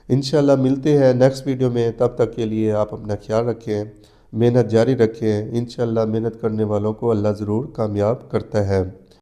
انشاءاللہ ملتے ہیں نیکسٹ ویڈیو میں، تب تک کے لیے آپ اپنا خیال رکھیں، محنت جاری رکھیں۔ انشاءاللہ محنت کرنے والوں کو اللہ ضرور کامیاب کرتا ہے۔